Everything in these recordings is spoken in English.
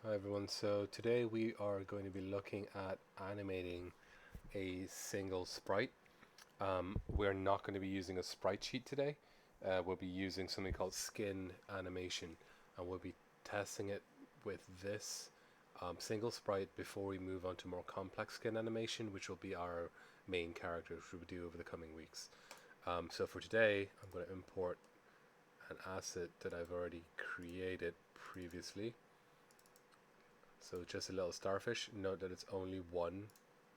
Hi everyone, so today we are going to be looking at animating a single sprite. We're not going to be using a sprite sheet today. We'll be using something called skin animation, and we'll be testing it with this single sprite before we move on to more complex skin animation, which will be our main character, which we'll do over the coming weeks. So for today, I'm going to import an asset that I've already created previously. So just a little starfish. Note that it's only one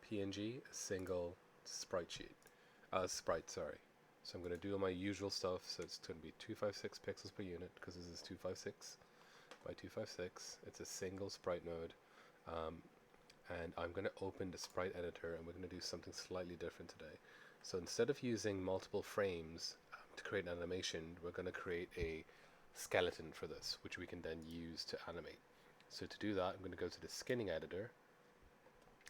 PNG, a single sprite sheet. Sprite, sorry. So I'm going to do my usual stuff. So it's going to be 256 pixels per unit because this is 256 by 256. It's a single sprite node. Um, and I'm going to open the Sprite Editor and we're going to do something slightly different today. So instead of using multiple frames to create an animation, we're going to create a skeleton for this, which we can then use to animate. So to do that, I'm going to go to the skinning editor,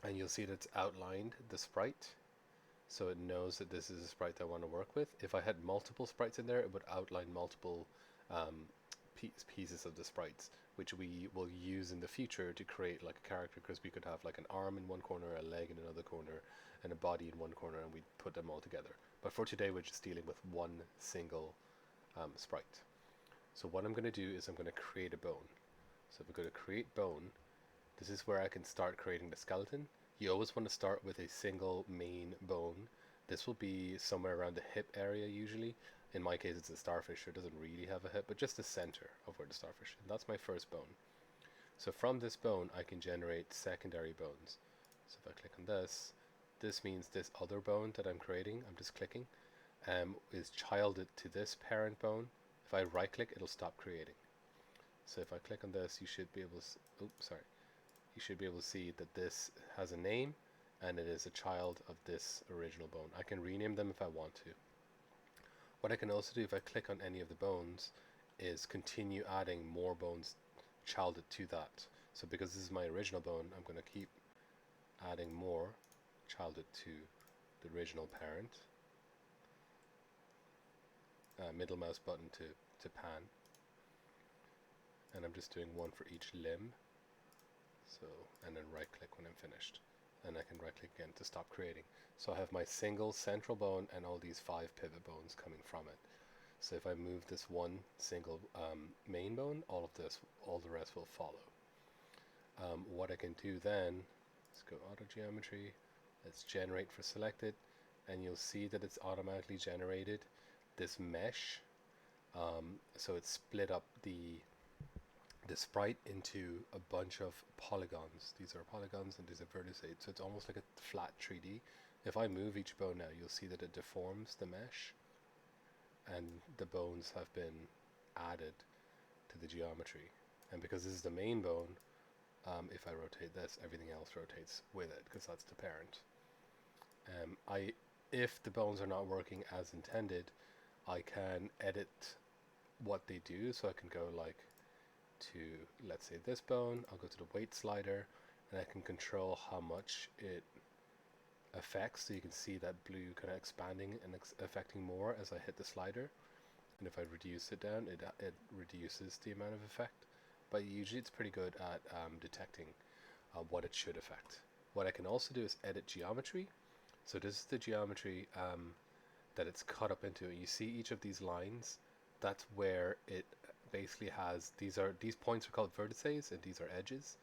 and you'll see that it's outlined the sprite, so it knows that this is a sprite I want to work with. If I had multiple sprites in there, it would outline multiple um, pieces of the sprites, which we will use in the future to create like a character, because we could have like an arm in one corner, a leg in another corner, and a body in one corner, and we'd put them all together. But for today, we're just dealing with one single sprite. So what I'm going to do is I'm going to create a bone. So if we go to create bone, this is where I can start creating the skeleton. You always want to start with a single main bone. This will be somewhere around the hip area usually. In my case it's a starfish, so it doesn't really have a hip, but just the center of where the starfish is. And that's my first bone. So from this bone I can generate secondary bones. So if I click on this, this means this other bone that I'm creating, I'm just clicking, is childed to this parent bone. If I right click, it'll stop creating. So if I click on this, you should be able to, you should be able to see that this has a name and it is a child of this original bone. I can rename them if I want to. What I can also do if I click on any of the bones is continue adding more bones childed to that. So because this is my original bone, I'm going to keep adding more childed to the original parent. Middle mouse button to pan. And I'm just doing one for each limb. So, and then right click when I'm finished. And I can right click again to stop creating. So I have my single central bone and all these 5 pivot bones coming from it. So if I move this one single main bone, all the rest will follow. What I can do then, let's go auto geometry, let's generate for selected, and you'll see that it's automatically generated this mesh. So it's split up the sprite into a bunch of polygons. These are polygons and these are vertices, so it's almost like a flat 3D. If I move each bone now, you'll see that it deforms the mesh and the bones have been added to the geometry. And because this is the main bone, if I rotate this, everything else rotates with it because that's the parent. If the bones are not working as intended, I can edit what they do, so I can go like to, let's say, this bone, I'll go to the weight slider and I can control how much it affects, so you can see that blue kind of expanding and affecting more as I hit the slider. And if I reduce it down, it reduces the amount of effect, but usually it's pretty good at detecting what it should affect. What I can also do is edit geometry. So this is the geometry that it's cut up into. You see each of these lines, that's where it basically has, these points are called vertices and these are edges.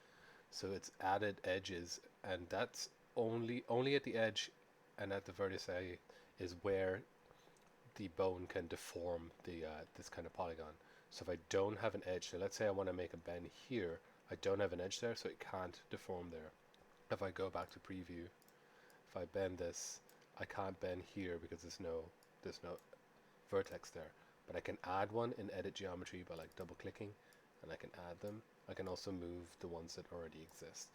So it's added edges, and that's only at the edge and at the vertex is where the bone can deform the this kind of polygon. So if I don't have an edge, so let's say I want to make a bend here, I don't have an edge there, so it can't deform there. If I go back to preview, if I bend this, I can't bend here because there's no vertex there. But I can add one in edit geometry by like double clicking, and I can add them. I can also move the ones that already exist.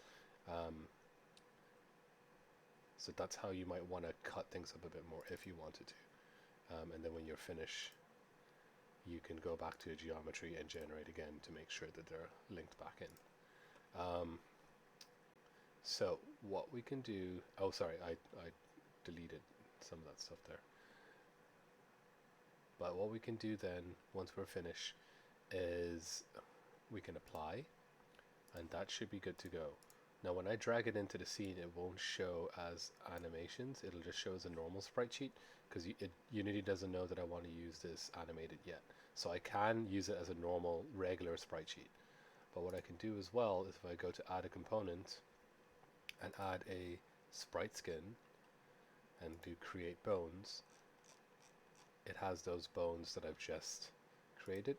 So that's how you might want to cut things up a bit more if you wanted to. And then when you're finished, you can go back to the geometry and generate again to make sure that they're linked back in. So what we can do, oh sorry, I deleted some of that stuff there. But what we can do then, once we're finished, is we can apply. and that should be good to go. Now when I drag it into the scene, it won't show as animations, it'll just show as a normal sprite sheet, because Unity doesn't know that I want to use this animated yet. So I can use it as a normal regular sprite sheet. But what I can do as well is if I go to add a component and add a sprite skin and do create bones, it has those bones that I've just created.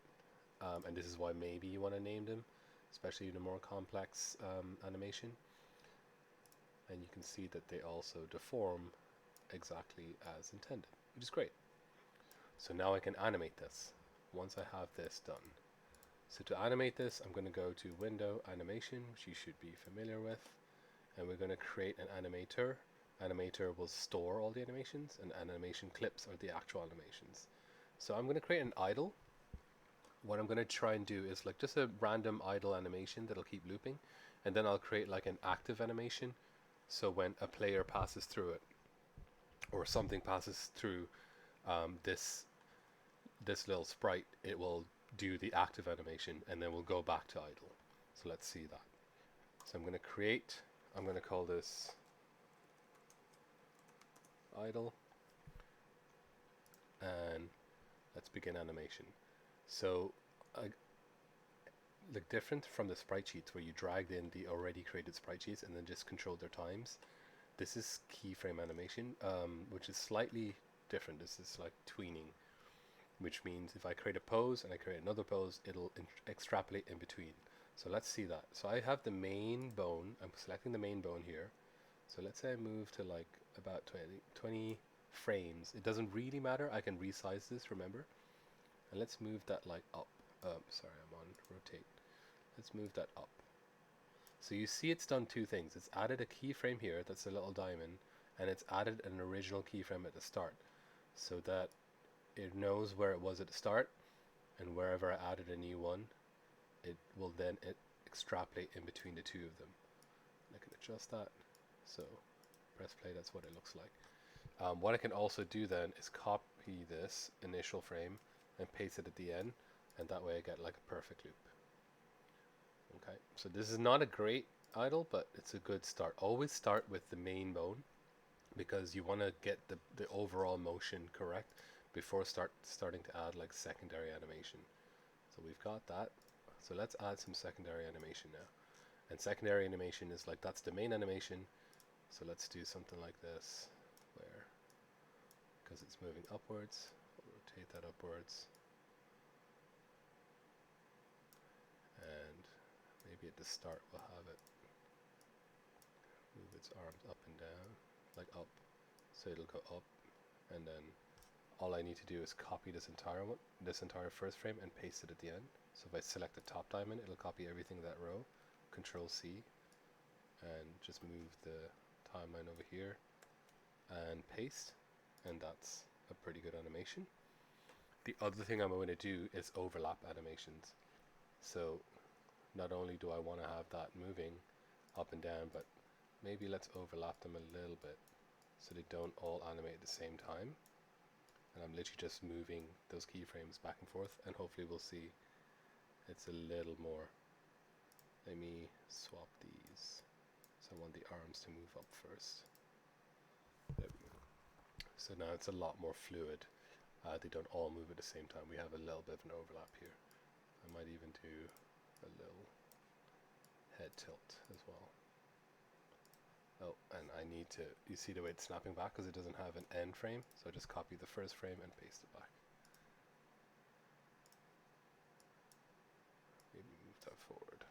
And this is why maybe you want to name them, especially in a more complex animation. And you can see that they also deform exactly as intended, which is great. So now I can animate this once I have this done. So to animate this, I'm going to go to Window, Animation, which you should be familiar with, and we're going to create an animator. Animator will store all the animations, and animation clips are the actual animations. So I'm going to create an idle. What I'm going to try and do is like just a random idle animation that'll keep looping, and then I'll create like an active animation, so when a player passes through it or something passes through this little sprite, it will do the active animation and then we'll go back to idle. So let's see that. So I'm going to call this idle, and let's begin animation. So look different from the sprite sheets where you dragged in the already created sprite sheets and then just control their times. This is keyframe animation, which is slightly different. This is like tweening, which means if I create a pose and I create another pose, it'll extrapolate in between. So let's see that. So I have the main bone. I'm selecting the main bone here. So let's say I move to like about 20 frames. It doesn't really matter. I can resize this, remember? And let's move that like up. Sorry, I'm on rotate. Let's move that up. So you see it's done two things. It's added a keyframe here, that's a little diamond, and it's added an original keyframe at the start, so that it knows where it was at the start, and wherever I added a new one, it will then extrapolate in between the two of them. I can adjust that. So press play, that's what it looks like. What I can also do then is copy this initial frame and paste it at the end, and that way I get like a perfect loop. Okay, so this is not a great idle, but it's a good start. Always start with the main bone, because you want to get the overall motion correct before starting to add like secondary animation. So we've got that. So let's add some secondary animation now. And secondary animation is like, that's the main animation. So let's do something like this, where, because it's moving upwards, we'll rotate that upwards. And maybe at the start we'll have it move its arms up and down, like up. So it'll go up, and then all I need to do is copy this entire first frame and paste it at the end. So if I select the top diamond, it'll copy everything in that row. Control C, and just move the timeline over here and paste, and that's a pretty good animation. The other thing I'm going to do is overlap animations. So not only do I want to have that moving up and down, but maybe let's overlap them a little bit so they don't all animate at the same time. And I'm literally just moving those keyframes back and forth, and hopefully we'll see it's a little more. Let me swap these. So I want the arms to move up first. There we go. So now it's a lot more fluid. They don't all move at the same time. We have a little bit of an overlap here. I might even do a little head tilt as well. Oh, and I need to, you see the way it's snapping back because it doesn't have an end frame. So I just copy the first frame and paste it back. Maybe move that forward.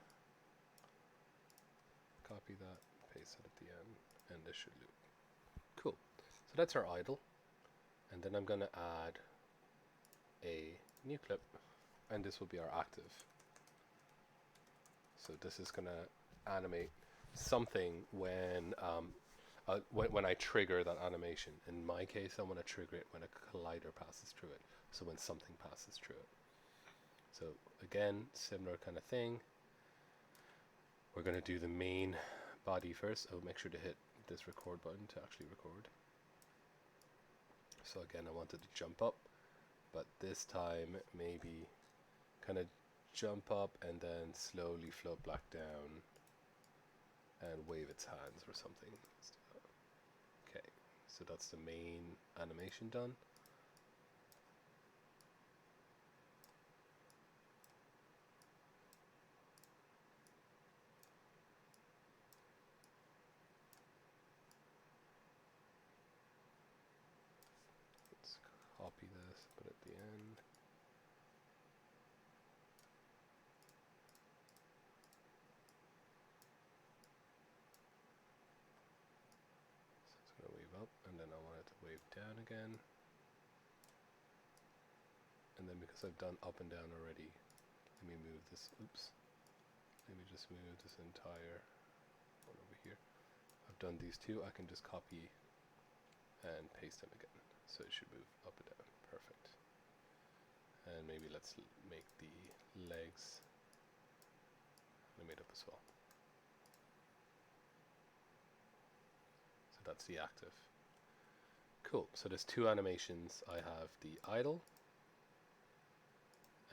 Copy that, paste it at the end, and this should loop. Cool. So that's our idle. And then I'm going to add a new clip, and this will be our active. So this is going to animate something when I trigger that animation. In my case, I want to trigger it when a collider passes through it. So when something passes through it. So again, similar kind of thing. We're going to do the main body first. Oh, make sure to hit this record button to actually record. So again, I wanted to jump up, but this time maybe kind of jump up and then slowly float back down and wave its hands or something. Okay, so that's the main animation done. Let's copy this, put it at the end. So it's going to wave up, and then I want it to wave down again. And then because I've done up and down already, let me move this, oops. Let me just move this entire one over here. I've done these two, I can just copy and paste them again. So it should move up and down, perfect. And maybe let's make the legs animate up as well. So that's the active. Cool, so there's two animations. I have the idle,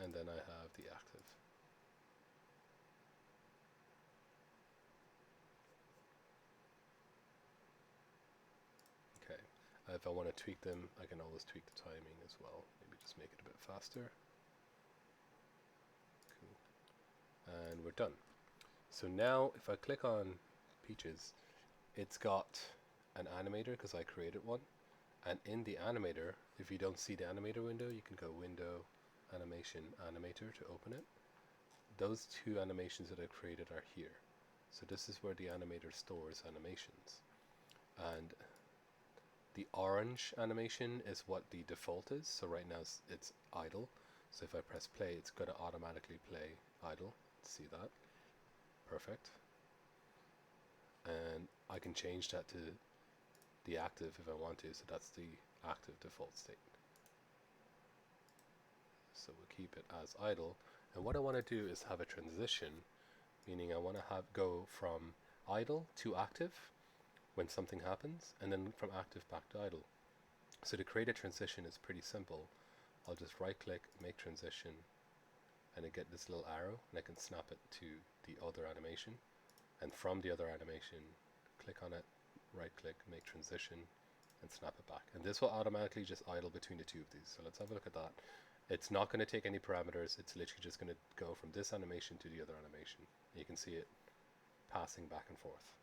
and then I have the active. Okay, if I want to tweak them, I can always tweak the timing as well. Maybe just make it a bit faster. Cool. And we're done. So now if I click on Peaches, it's got an animator because I created one. And in the animator, if you don't see the animator window, you can go Window, Animation, Animator to open it. Those two animations that I created are here. So this is where the animator stores animations. And the orange animation is what the default is. So right now it's idle. So if I press play, it's going to automatically play idle. See that? Perfect. And I can change that to the active if I want to. So that's the active default state. So we'll keep it as idle. And what I want to do is have a transition, meaning I want to go from idle to active when something happens, and then from active back to idle. So to create a transition is pretty simple. I'll just right click, make transition, and I get this little arrow, and I can snap it to the other animation. And from the other animation, click on it, right click, make transition, and snap it back. And this will automatically just idle between the two of these. So let's have a look at that. It's not going to take any parameters. It's literally just going to go from this animation to the other animation. And you can see it passing back and forth.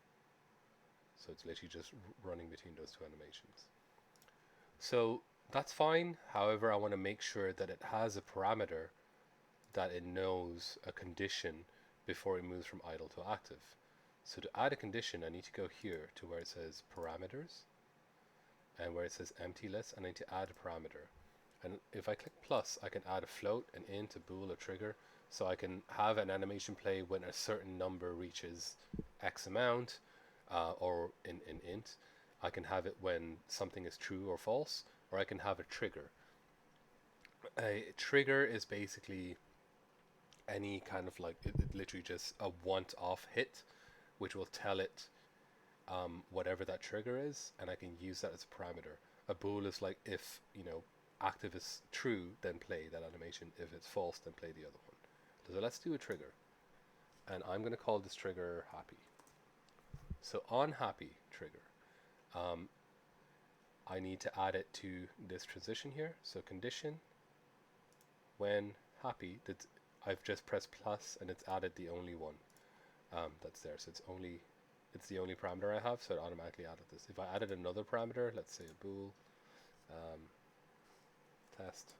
So it's literally just running between those two animations. So that's fine. However, I want to make sure that it has a parameter that it knows a condition before it moves from idle to active. So to add a condition, I need to go here to where it says parameters, and where it says empty list, I need to add a parameter. And if I click plus, I can add a float, an int, a bool, a trigger, so I can have an animation play when a certain number reaches X amount, or in int. I can have it when something is true or false, or I can have a trigger. A trigger is basically any kind of like, it literally just a want-off hit, which will tell it whatever that trigger is, and I can use that as a parameter. A bool is like, if active is true, then play that animation. If it's false, then play the other one. So let's do a trigger, and I'm going to call this trigger happy. So on happy trigger, I need to add it to this transition here. So condition when happy, that I've just pressed plus and it's added the only one that's there. So it's the only parameter I have, so it automatically added this. If I added another parameter, let's say a bool, test,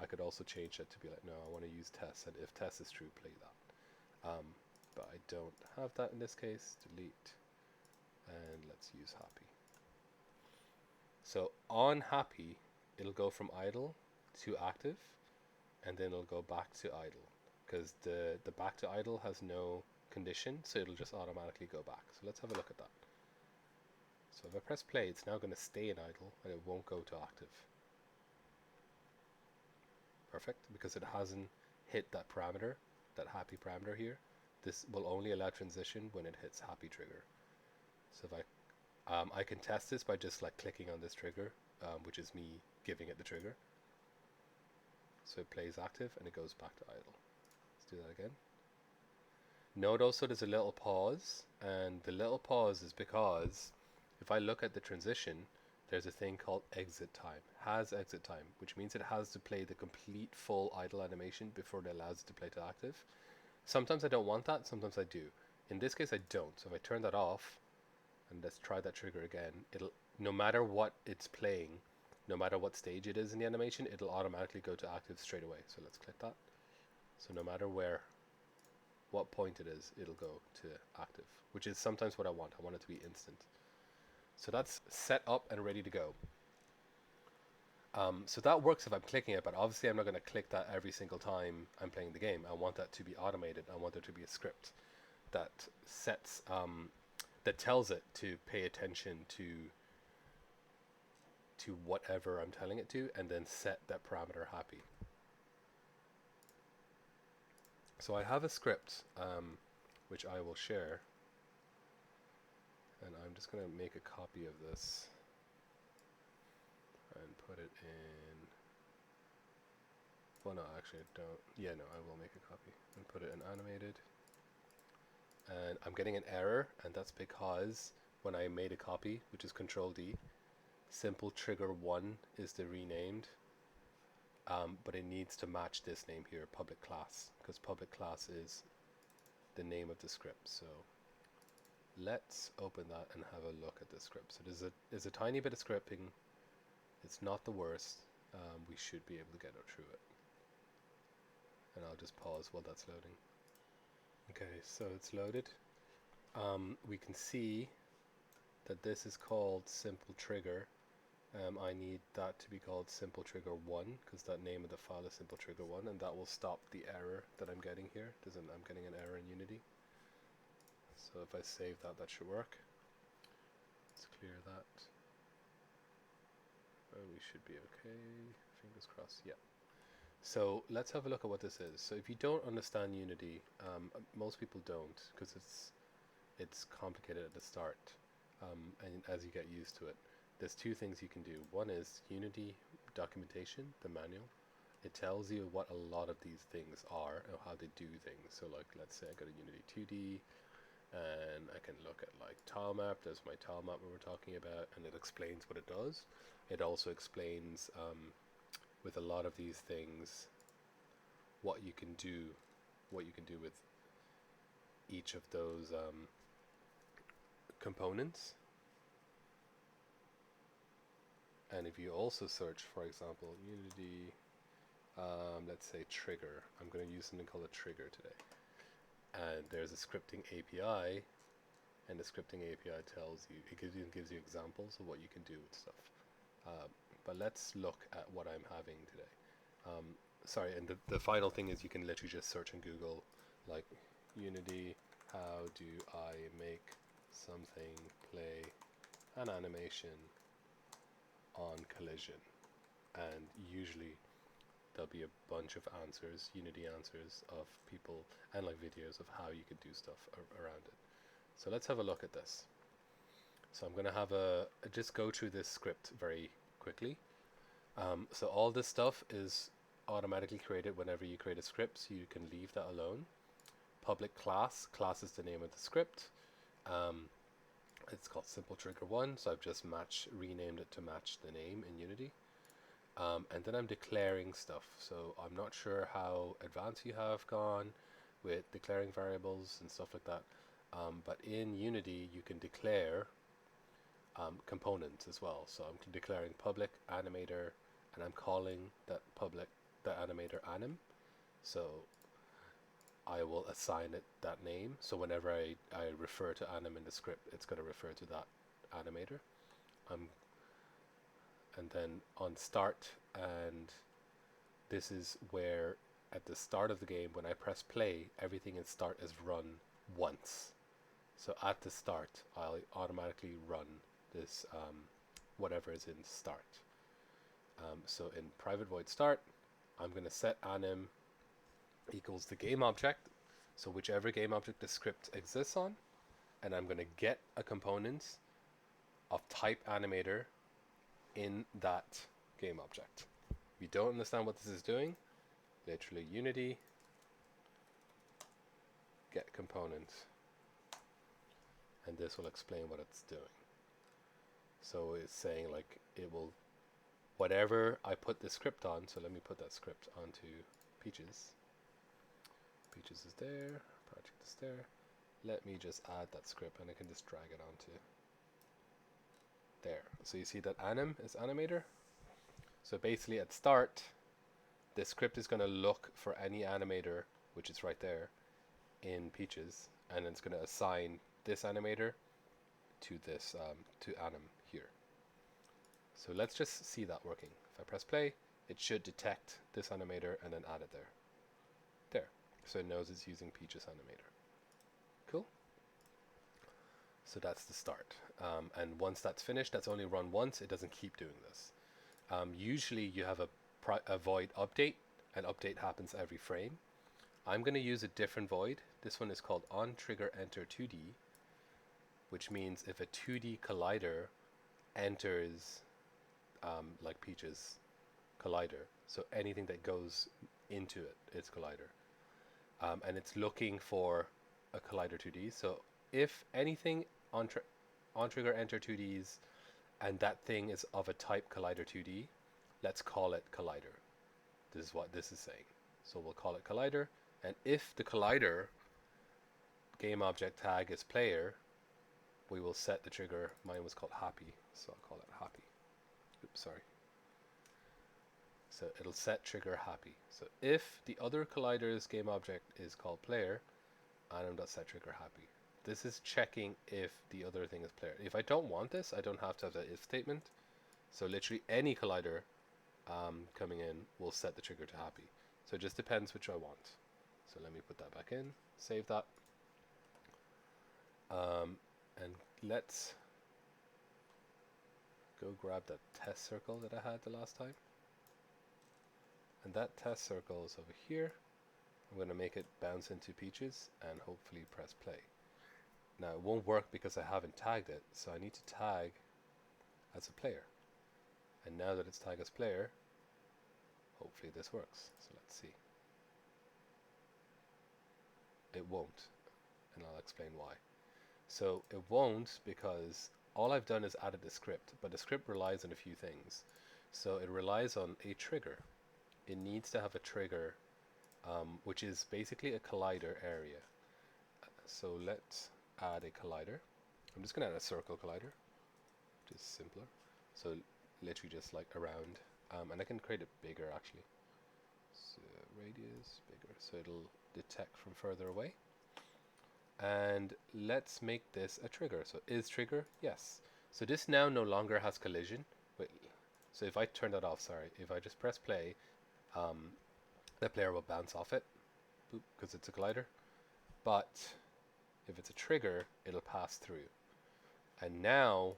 I could also change it to be like, no, I want to use test, and if test is true, play that. But I don't have that in this case. Delete, and let's use happy. So on happy, it'll go from idle to active, and then it'll go back to idle, because the back to idle has no condition, so it'll just automatically go back. So let's have a look at that. So if I press play, it's now going to stay in idle, and it won't go to active. Perfect, because it hasn't hit that parameter, that happy parameter here. This will only allow transition when it hits happy trigger. So if I can test this by just like clicking on this trigger, which is me giving it the trigger. So it plays active and it goes back to idle. do that again. Note also there's a little pause, and the little pause is because if I look at the transition, there's a thing called exit time. Has exit time, which means it has to play the complete full idle animation before it allows it to play to active. Sometimes I don't want that, sometimes I do. In this case I don't, so if I turn that off, and let's try that trigger again, it'll, no matter what it's playing, no matter what stage it is in the animation, it'll automatically go to active straight away. So let's click that. So no matter what point it is, it'll go to active, which is sometimes what I want. I want it to be instant. So that's set up and ready to go. So that works if I'm clicking it, but obviously I'm not going to click that every single time I'm playing the game. I want that to be automated. I want there to be a script that sets, that tells it to pay attention to whatever I'm telling it to, and then set that parameter happy. So I have a script which I will share, and I'm just going to make a copy of this and put it in, well no, actually I don't, yeah no, I will make a copy and put it in animated, and I'm getting an error, and that's because when I made a copy, which is Control D, simple trigger 1 is the renamed, but it needs to match this name here, public class, because public class is the name of the script. So let's open that and have a look at the script. So there's a tiny bit of scripting. It's not the worst. We should be able to get through it. And I'll just pause while that's loading. Okay, so it's loaded. We can see that this is called simple trigger. I need that to be called simple trigger 1, because that name of the file is simple trigger 1, and that will stop the error that I'm getting here. I'm getting an error in Unity. So if I save that, that should work. Let's clear that. We should be okay. Fingers crossed. Yeah. So let's have a look at what this is. So if you don't understand Unity, most people don't, because it's complicated at the start, and as you get used to it, there's two things you can do. One is Unity documentation, the manual. It tells you what a lot of these things are and how they do things. So like, let's say I got a Unity 2D, and I can look at like tile map. There's my tile map we were talking about, and it explains what it does. It also explains with a lot of these things what you can do with each of those components. And if you also search, for example, Unity, let's say trigger, I'm going to use something called a trigger today. And there's a scripting API, and the scripting API tells you, it gives you examples of what you can do with stuff. But let's look at what I'm having today. Sorry, and the final thing is you can literally just search in Google, like Unity, how do I make something play an animation on collision, and usually there'll be a bunch of answers, Unity answers of people, and like videos of how you could do stuff around it. So let's have a look at this. So I'm going to have just go through this script very quickly. So all this stuff is automatically created whenever you create a script, so you can leave that alone. Public class is the name of the script. It's called simple trigger 1, so I've just renamed it to match the name in Unity. And then I'm declaring stuff. So I'm not sure how advanced you have gone with declaring variables and stuff like that. But in Unity, you can declare components as well. So I'm declaring public animator, and I'm calling that animator anim. So I will assign it that name. So whenever I refer to anim in the script, it's going to refer to that animator. And then on start, and this is where at the start of the game, when I press play, everything in start is run once. So at the start, I'll automatically run this whatever is in start. So in private void start, I'm going to set anim equals the game object, so whichever game object the script exists on, and I'm going to get a component of type animator in that game object. If you don't understand what this is doing, literally Unity get component, and this will explain what it's doing. So it's saying like it will, whatever I put the script on, so let me put that script onto Peaches. Peaches is there, project is there. Let me just add that script and I can just drag it onto there. So you see that anim is animator. So basically at start, the script is going to look for any animator, which is right there in Peaches, and it's going to assign this animator to this to anim here. So let's just see that working. If I press play, it should detect this animator and then add it there. There. So it knows it's using Peaches animator. Cool. So that's the start. And once that's finished, that's only run once. It doesn't keep doing this. Usually you have a void update, and update happens every frame. I'm going to use a different void. This one is called onTriggerEnter2D, which means if a 2D collider enters like Peaches collider, so anything that goes into it is collider, and it's looking for a collider 2D. So if anything on TriggerEnter2Ds and that thing is of a type collider 2D, let's call it collider. This is what this is saying. So we'll call it collider, and if the collider game object tag is player, we will set the trigger. Mine was called happy, so I'll call it happy. Oops, sorry. So it'll set trigger happy. So if the other collider's game object is called player, anim.set trigger happy. This is checking if the other thing is player. If I don't want this, I don't have to have the if statement. So literally any collider coming in will set the trigger to happy. So it just depends which I want. So let me put that back in, save that. And let's go grab that test circle that I had the last time. And that test circle is over here. I'm going to make it bounce into Peaches and hopefully press play. Now it won't work because I haven't tagged it, so I need to tag as a player. And now that it's tagged as player, hopefully this works. So let's see. It won't, and I'll explain why. So it won't because all I've done is added the script, but the script relies on a few things. So it relies on a trigger. It needs to have a trigger, which is basically a collider area. So let's add a collider. I'm just going to add a circle collider, which is simpler. So literally just like around, and I can create it bigger actually. So radius bigger, so it'll detect from further away. And let's make this a trigger. So is trigger? Yes. So this now no longer has collision. Wait, so if I turn that off, sorry, if I just press play, the player will bounce off it because it's a collider. But if it's a trigger, it'll pass through. And now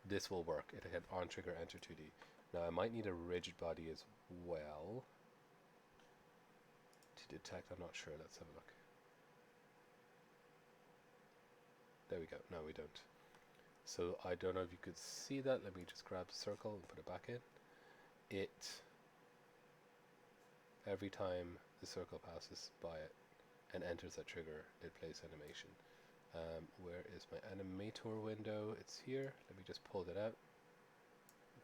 this will work. It'll hit onTriggerEnter2D. Now I might need a rigid body as well to detect. I'm not sure. Let's have a look. There we go. No, we don't. So I don't know if you could see that. Let me just grab the circle and put it back in. Every time the circle passes by it and enters that trigger, it plays animation. Where is my Animator window? It's here. Let me just pull that out.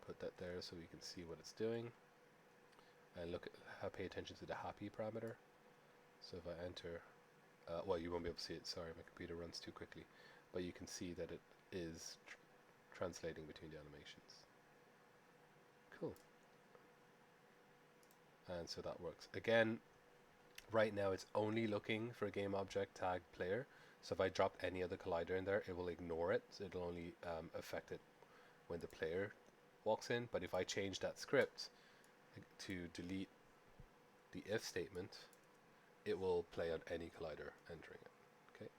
Put that there so we can see what it's doing. And look at pay attention to the happy parameter. So if I enter, well, you won't be able to see it. Sorry, my computer runs too quickly. But you can see that it is translating between the animations. Cool. And so that works. Again, right now it's only looking for a game object tag player. So if I drop any other collider in there, it will ignore it. So it'll only affect it when the player walks in. But if I change that script to delete the if statement, it will play on any collider entering it. Okay.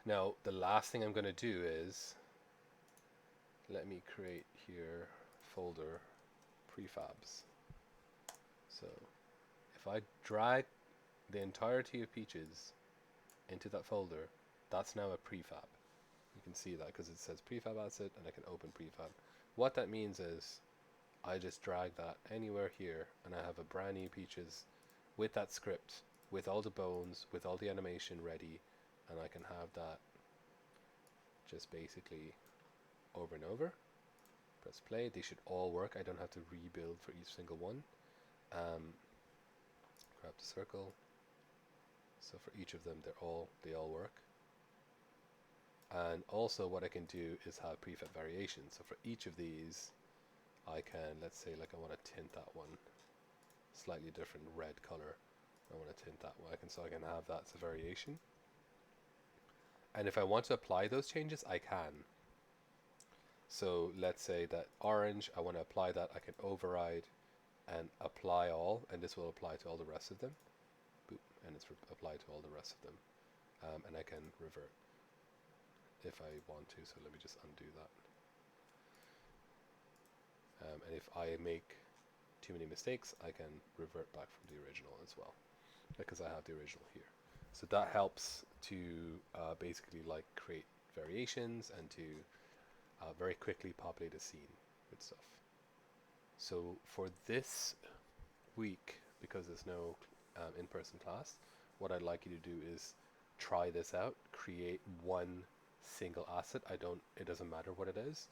Now the last thing I'm going to do is, let me create here folder prefabs. So if I drag the entirety of Peaches into that folder, that's now a prefab. You can see that because it says prefab asset and I can open prefab. What that means is I just drag that anywhere here and I have a brand new Peaches with that script with all the bones, with all the animation ready, and I can have that just basically over and over. Press play. They should all work. I don't have to rebuild for each single one. Grab the circle. So for each of them, they all work. And also what I can do is have prefab variation. So for each of these, I can, let's say like I want to tint that one slightly different red color. I want to tint that one. So I can have that as a variation. And if I want to apply those changes, I can. So let's say that orange, I want to apply that. I can override and apply all, and this will apply to all the rest of them. Boop, and it's applied to all the rest of them. And I can revert if I want to. So let me just undo that. And if I make too many mistakes, I can revert back from the original as well, because I have the original here. So that helps to basically like create variations and to very quickly populate a scene with stuff. So for this week, because there's no in-person class, what I'd like you to do is try this out. Create one single asset. It doesn't matter what it is.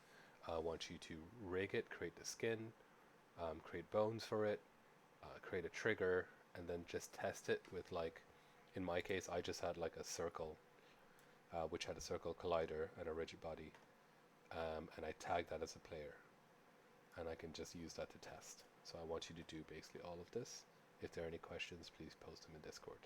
I want you to rig it, create the skin, create bones for it, create a trigger, and then just test it with, like, in my case, I just had like a circle, which had a circle collider and a rigid body, and I tagged that as a player, and I can just use that to test. So I want you to do basically all of this. If there are any questions, please post them in Discord.